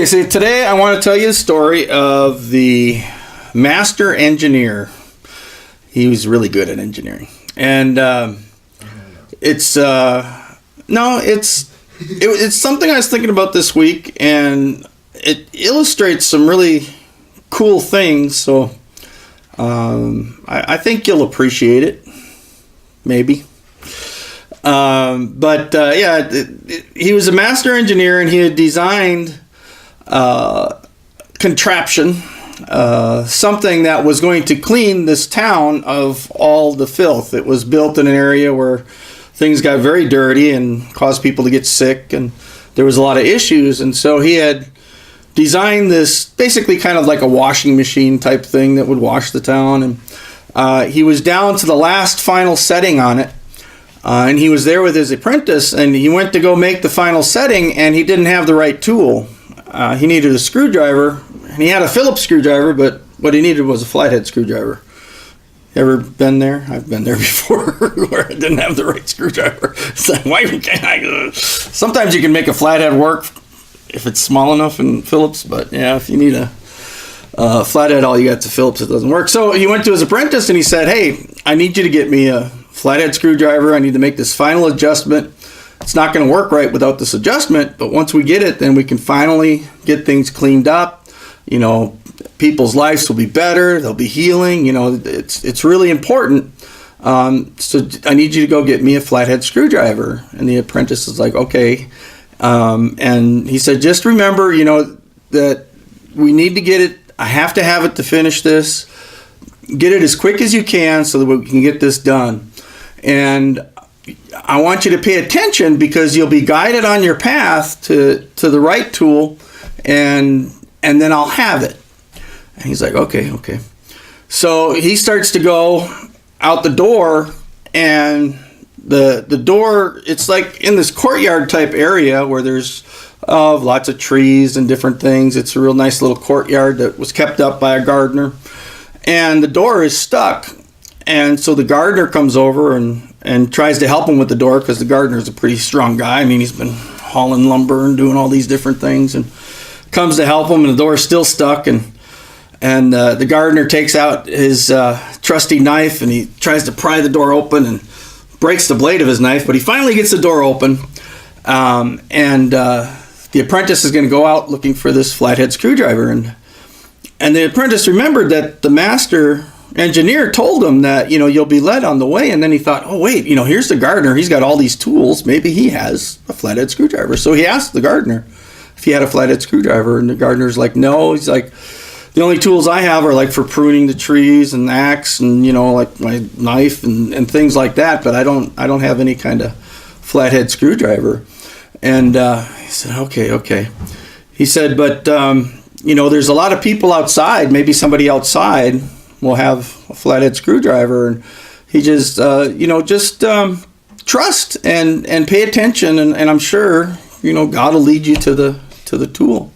Okay, so today I want to tell you the story of the master engineer. He was really good at engineering, and it's something I was thinking about this week, and it illustrates some really cool things. So I think you'll appreciate it, maybe. He was a master engineer, and he had designed contraption, something that was going to clean this town of all the filth. It was built in an area where things got very dirty and caused people to get sick, and there was a lot of issues. And so he had designed this basically kind of like a washing machine type thing that would wash the town. And he was down to the last final setting on it. And he was there with his apprentice, and he went to go make the final setting, and he didn't have the right tool. He needed a screwdriver, and he had a Phillips screwdriver, but what he needed was a flathead screwdriver. Ever been there? I've been there before where I didn't have the right screwdriver. It's like, why can't I? Sometimes you can make a flathead work if it's small enough in Phillips, but yeah, if you need a flathead, all you got to Phillips, it doesn't work. So he went to his apprentice, and he said, hey, I need you to get me a flathead screwdriver. I need to make this final adjustment. It's not going to work right without this adjustment, but once we get it, then we can finally get things cleaned up. You know, people's lives will be better. They'll be healing. You know, it's really important. So I need you to go get me a flathead screwdriver. And the apprentice is like, okay. And he said, just remember, you know, that we need to get it. I have to have it to finish this. Get it as quick as you can so that we can get this done. And I want you to pay attention because you'll be guided on your path to the right tool, and then I'll have it. And he's like, okay. So he starts to go out the door, and the door, it's like in this courtyard type area where there's lots of trees and different things. It's a real nice little courtyard that was kept up by a gardener. And the door is stuck. And so the gardener comes over and tries to help him with the door because the gardener's a pretty strong guy. I mean, he's been hauling lumber and doing all these different things, and comes to help him, and the door's still stuck. And the gardener takes out his trusty knife, and he tries to pry the door open and breaks the blade of his knife, but he finally gets the door open. The apprentice is going to go out looking for this flathead screwdriver. And the apprentice remembered that the master engineer told him that, you know, you'll be led on the way. And then he thought, oh, wait, you know, here's the gardener. He's got all these tools. Maybe he has a flathead screwdriver. So he asked the gardener if he had a flathead screwdriver. And the gardener's like, no. He's like, the only tools I have are like for pruning the trees and axe and, you know, like my knife and things like that. But I don't have any kind of flathead screwdriver. And he said, okay. He said, but, you know, there's a lot of people outside. Maybe somebody outside will have a flathead screwdriver. And he just, trust and pay attention. And I'm sure, you know, God will lead you to the tool.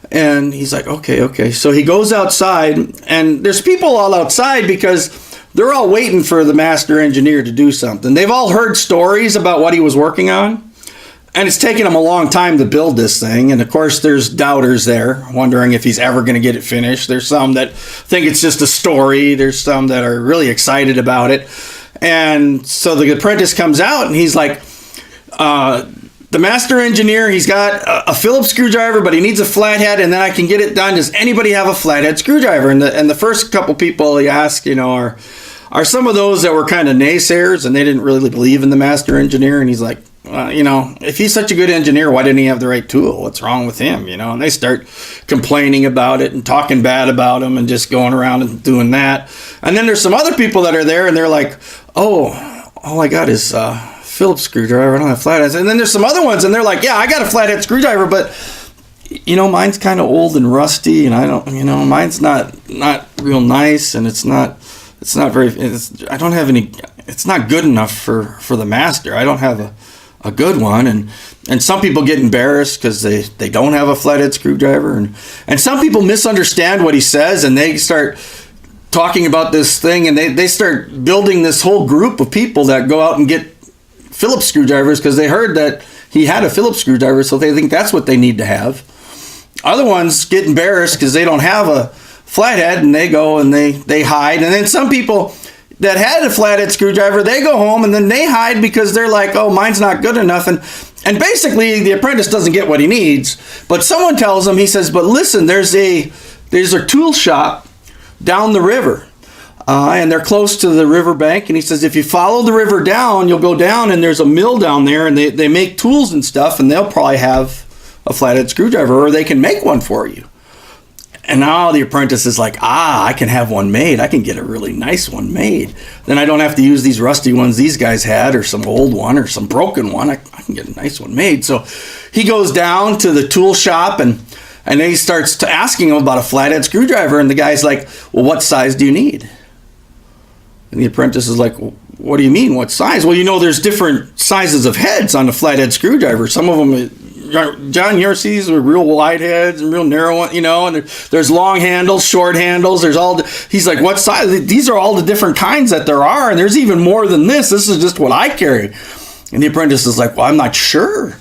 And he's like, okay. So he goes outside, and there's people all outside because they're all waiting for the master engineer to do something. They've all heard stories about what he was working on. And it's taken him a long time to build this thing. And of course, there's doubters there, wondering if he's ever going to get it finished. There's some that think it's just a story. There's some that are really excited about it. And so the apprentice comes out, and he's like, the master engineer, he's got a Phillips screwdriver, but he needs a flathead, and then I can get it done. Does anybody have a flathead screwdriver? And the first couple people he asked, you know, are some of those that were kind of naysayers, and they didn't really believe in the master engineer. And he's like, you know, if he's such a good engineer, why didn't he have the right tool? What's wrong with him? You know, and they start complaining about it and talking bad about him and just going around and doing that. And then there's some other people that are there, and they're like, oh, all I got is Phillips screwdriver. I don't have flatheads. And then there's some other ones, and they're like, yeah, I got a flathead screwdriver, but you know, mine's kind of old and rusty, and I don't, you know, mine's not real nice, and it's not good enough for the master. I don't have a good one. And some people get embarrassed because they don't have a flathead screwdriver, and some people misunderstand what he says, and they start talking about this thing, and they start building this whole group of people that go out and get Phillips screwdrivers because they heard that he had a Phillips screwdriver, so they think that's what they need to have. other ones get embarrassed because they don't have a flathead, and they go and they hide. And then some people that had a flathead screwdriver, they go home and then they hide because they're like, oh, mine's not good enough. And basically the apprentice doesn't get what he needs. But someone tells him, he says, but listen, there's a tool shop down the river. And they're close to the riverbank. And he says, if you follow the river down, you'll go down and there's a mill down there and they make tools and stuff, and they'll probably have a flathead screwdriver, or they can make one for you. And now the apprentice is like, I can have one made. I can get a really nice one made. Then I don't have to use these rusty ones these guys had, or some old one, or some broken one. I can get a nice one made. So he goes down to the tool shop, and then he starts asking him about a flathead screwdriver. And the guy's like, well, what size do you need? And the apprentice is like, well, what do you mean, what size? Well, there's different sizes of heads on the flathead screwdriver. Some of them, John, you ever see these with real wide heads and real narrow ones, and there's long handles, short handles. He's like, what size? These are all the different kinds that there are, and there's even more than this. This is just what I carry. And the apprentice is like, well, I'm not sure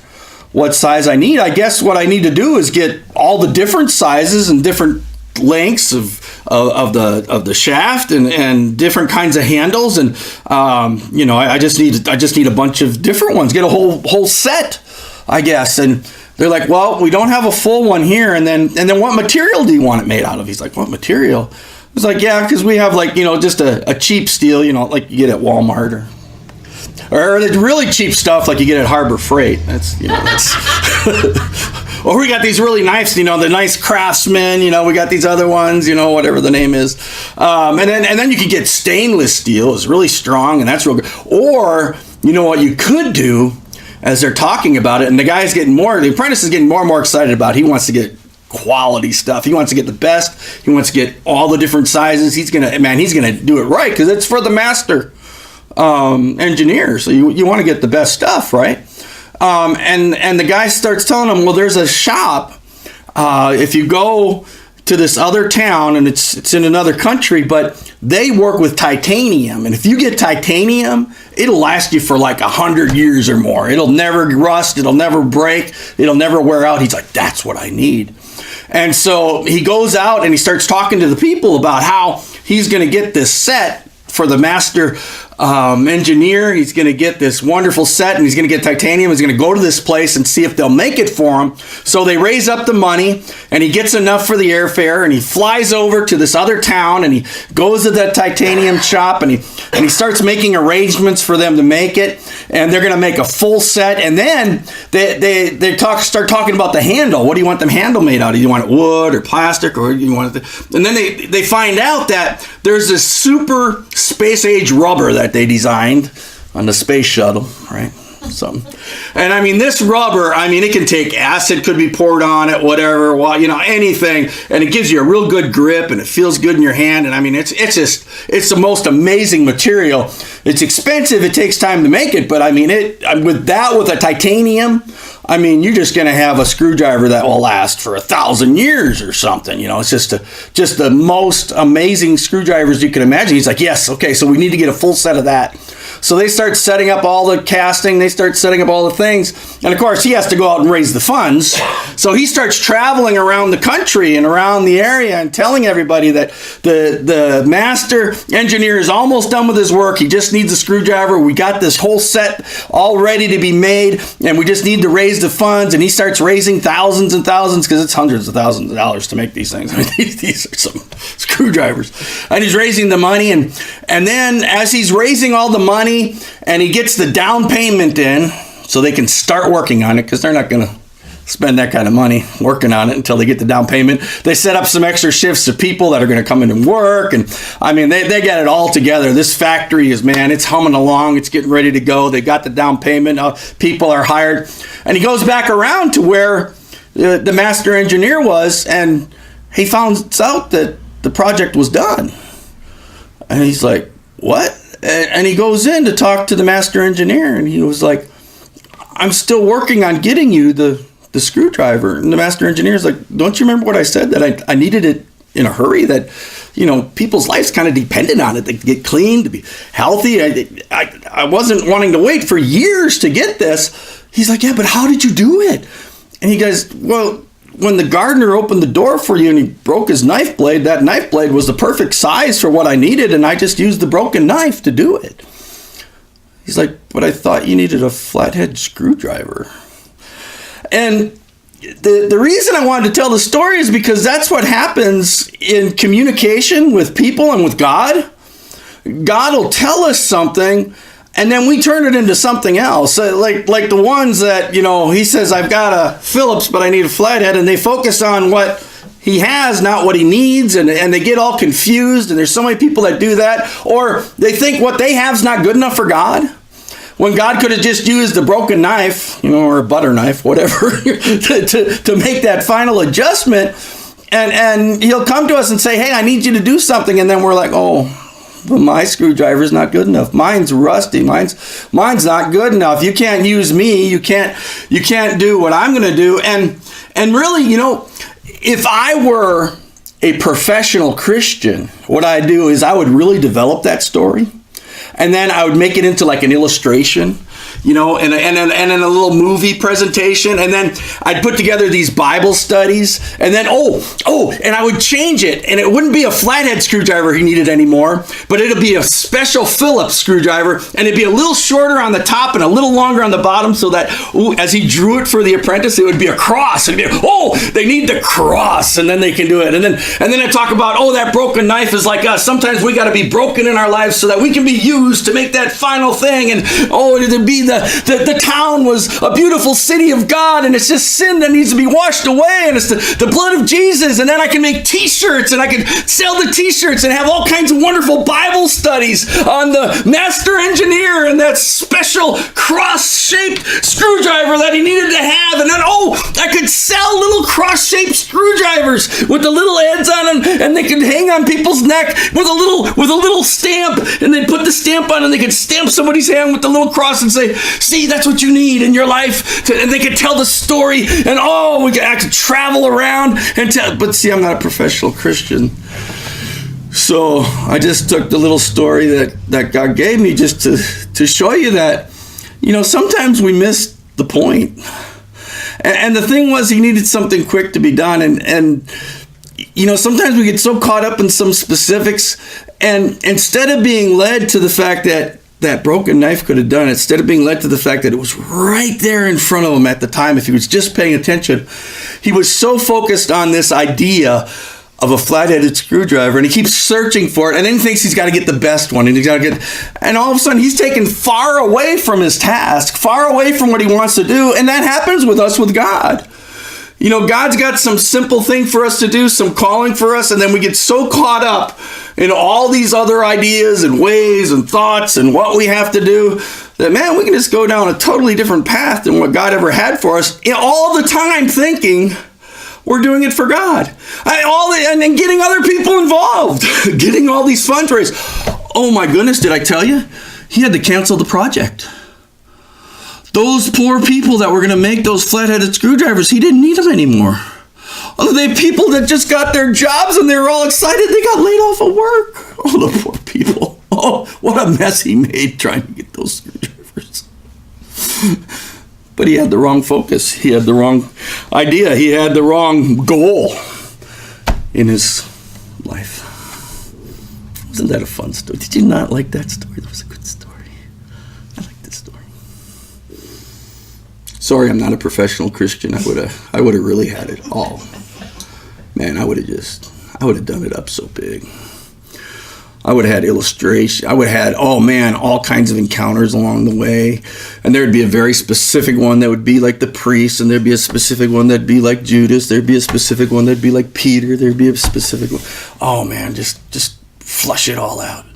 what size I need. I guess what I need to do is get all the different sizes and different lengths of the shaft and different kinds of handles, and I just need a bunch of different ones. Get a whole set, I guess. And they're like, well, we don't have a full one here. And then what material do you want it made out of? He's like, what material? It's like, yeah, because we have just a cheap steel, like you get at Walmart, or the really cheap stuff like you get at Harbor Freight. That's or we got these really nice, the nice Craftsman, we got these other ones, whatever the name is. And then you can get stainless steel. It's really strong, and that's real good. Or, what you could do, as they're talking about it, and the apprentice is getting more and more excited about it. He wants to get quality stuff. He wants to get the best. He wants to get all the different sizes. He's gonna do it right, because it's for the master engineer. So you want to get the best stuff, right? And the guy starts telling him, well, there's a shop. If you go to this other town, and it's in another country, but they work with titanium. And if you get titanium, it'll last you for like 100 years or more. It'll never rust. It'll never break. It'll never wear out. He's like, that's what I need. And so he goes out and he starts talking to the people about how he's going to get this set for the master engineer. He's going to get this wonderful set, and he's going to get titanium. He's going to go to this place and see if they'll make it for him. So they raise up the money, and he gets enough for the airfare, and he flies over to this other town, and he goes to that titanium shop, and he starts making arrangements for them to make it, and they're going to make a full set. And then they start talking about the handle. What do you want the handle made out of? Do you want it wood or plastic, or you want it? And then they find out that there's this super space age rubber that they designed on the space shuttle, right? And I mean, this rubber, it can take acid, could be poured on it, whatever, anything, and it gives you a real good grip, and it feels good in your hand. And it's the most amazing material. It's expensive. It takes time to make it, but with a titanium, you're just going to have a screwdriver that will last for 1,000 years or something. It's just the most amazing screwdrivers you can imagine. He's like, yes, okay, so we need to get a full set of that. So they start setting up all the casting. They start setting up all the things. And of course, he has to go out and raise the funds. So he starts traveling around the country and around the area and telling everybody that the master engineer is almost done with his work. He just needs a screwdriver. We got this whole set all ready to be made, and we just need to raise the funds. And he starts raising thousands and thousands, because it's hundreds of thousands of dollars to make these things. These are some screwdrivers. And he's raising the money. And then as he's raising all the money, and he gets the down payment in so they can start working on it, because they're not going to spend that kind of money working on it until they get the down payment. They set up some extra shifts of people that are going to come in and work. And they got it all together. This factory it's humming along. It's getting ready to go. They got the down payment. People are hired. And he goes back around to where the master engineer was, and he finds out that the project was done. And he's like, what? And he goes in to talk to the master engineer, and he was like, I'm still working on getting you the screwdriver. And the master engineer is like, don't you remember what I said, that I needed it in a hurry, that people's lives kind of depended on it, to get clean, to be healthy. I wasn't wanting to wait for years to get this. He's like, yeah, but how did you do it? And he goes, well, when the gardener opened the door for you and he broke his knife blade, that knife blade was the perfect size for what I needed, and I just used the broken knife to do it. He's like, but I thought you needed a flathead screwdriver. And the reason I wanted to tell the story is because that's what happens in communication with people and with God. God will tell us something, and then we turn it into something else. Like the ones that, he says, I've got a Phillips, but I need a flathead, and they focus on what he has, not what he needs, and they get all confused, and there's so many people that do that. Or they think what they have is not good enough for God, when God could have just used a broken knife, or a butter knife, whatever, to make that final adjustment. And he'll come to us and say, hey, I need you to do something. And then we're like, oh, but my screwdriver is not good enough. Mine's rusty. Mine's not good enough. You can't use me. You can't do what I'm going to do. And really, if I were a professional Christian, what I'd do is I would really develop that story, and then I would make it into like an illustration, and in a little movie presentation, and then I'd put together these Bible studies, and then and I would change it, and it wouldn't be a flathead screwdriver he needed anymore, but it'd be a special Phillips screwdriver, and it'd be a little shorter on the top and a little longer on the bottom, so that as he drew it for the apprentice, it would be a cross. It'd be, they need the cross, and then they can do it. And then I talk about, that broken knife is like us. Sometimes we got to be broken in our lives so that we can be used to make that final thing. And it'd be the town was a beautiful city of God, and it's just sin that needs to be washed away, and it's the blood of Jesus. And then I can make t-shirts, and I can sell the t-shirts and have all kinds of wonderful Bible studies on the master engineer and that special cross-shaped screwdriver that he needed to have. And then I could sell little cross-shaped screwdrivers with the little heads on them, and they could hang on people's neck with a little stamp, and they'd put the stamp on, and they could stamp somebody's hand with the little cross and say, see, that's what you need in your life. And they could tell the story, and I could travel around and tell. But see, I'm not a professional Christian. So I just took the little story that God gave me just to show you that, sometimes we miss the point. And the thing was, he needed something quick to be done. And sometimes we get so caught up in some specifics, and instead of being led to the fact that broken knife could have done it, instead of being led to the fact that it was right there in front of him at the time, if he was just paying attention, he was so focused on this idea of a flat-headed screwdriver, and he keeps searching for it, and then he thinks he's got to get the best one, and all of a sudden he's taken far away from his task, far away from what he wants to do. And that happens with us with God. God's got some simple thing for us to do, some calling for us, and then we get so caught up in all these other ideas and ways and thoughts and what we have to do that, man, we can just go down a totally different path than what God ever had for us, all the time thinking we're doing it for God. And then getting other people involved, getting all these fundraisers. Oh my goodness, did I tell you? He had to cancel the project. Those poor people that were going to make those flat-headed screwdrivers, he didn't need them anymore. The people that just got their jobs and they were all excited, they got laid off of work. The poor people. What a mess he made trying to get those screwdrivers. But he had the wrong focus. He had the wrong idea. He had the wrong goal in his life. Wasn't that a fun story? Did you not like that story? That was a good story. I like this story. Sorry, I'm not a professional Christian. I would have really had it all. Man, I would have done it up so big. I would have had illustration. I would have had, all kinds of encounters along the way. And there'd be a very specific one that would be like the priest, and there'd be a specific one that'd be like Judas. There'd be a specific one that'd be like Peter. There'd be a specific one. Just flush it all out.